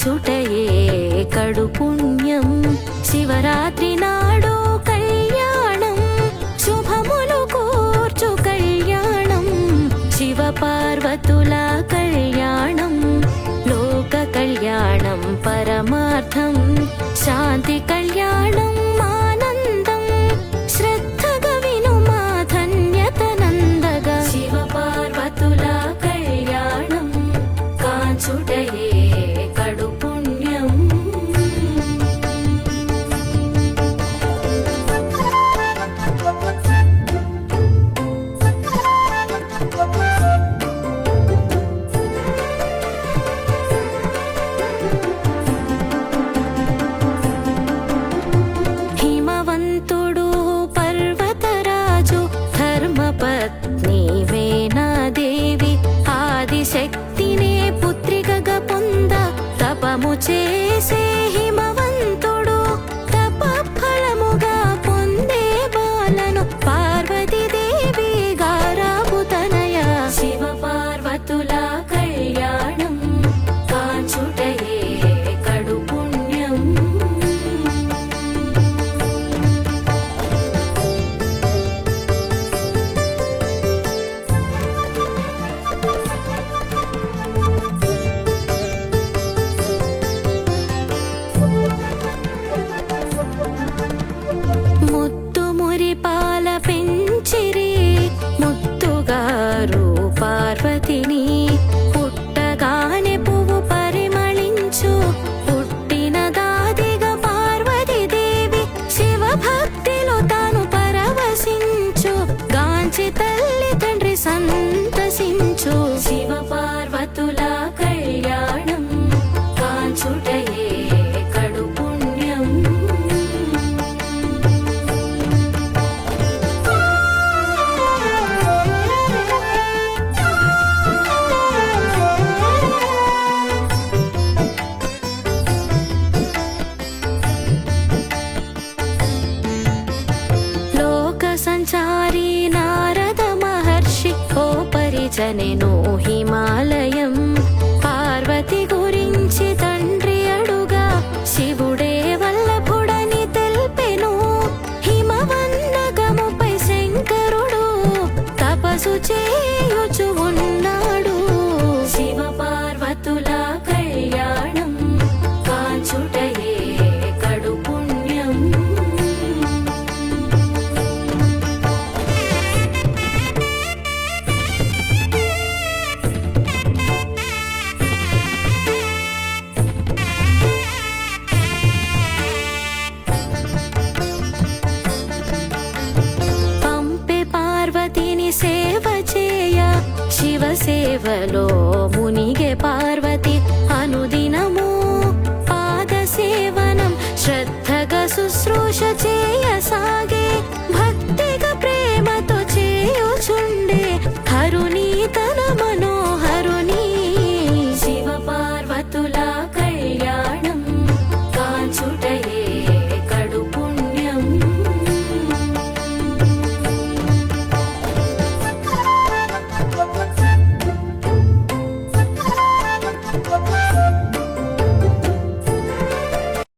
కాంచుటయే కడు పుణ్యం శివరాత్రి నాడు కళ్యాణం శుభములు కూర్చు కళ్యాణం శివ పార్వతుల కళ్యాణం లోక కళ్యాణం పరమార్థం శాంతి కళ్యాణం ఆనందం శ్రద్ధగా విను మా ధన్యత నందగా శివ పార్వతుల కళ్యాణం కాంచుటయే కడు పుణ్యం హిమవంతుడు పర్వతరాజు ధర్మపత్ని వేణాదేవి ఆదిశక్తినే పుత్రికగా పొంద తపము చేసే హిమవంతుడు తప ఫలముగా పొందే బాలను పార్వతీదేవి గారాపు తనయ శివ పార్వతుల కళ్యాణం కాంచుటయే కడు పుణ్యం ముత్తు మురిపాల పెంచిరి ముత్తుగారు పార్వతిని పుట్టగానే పువ్వు పరిమళించు పుట్టిన దాదిగా పార్వతీదేవి శివ భక్తిలో తాను పరవశించు గాంచి తల్లి తండ్రి సంతసించు శివ పార్వతుల కళ్యాణం కాంచుటయే కడు పుణ్యం లోక సంచారి నారద మహర్షి ఓ పరిజనెను హిమాలయం పార్వతి గురించి తండ్రి అడుగా శివుడే వల్లభుడని తెల్పెను హిమవన్నగముపై శంకరుడు తపసు చేయుచు ఉన్నాడు శివ పార్వతుల కళ్యాణం కాంచుటయే కడు పుణ్యం పంపే పార్వతిని సేవ చేయ శివ సేవలో మునిగే పార్వతి అనుదినము పాద సేవనం శ్రద్ధగా శుశ్రూష చే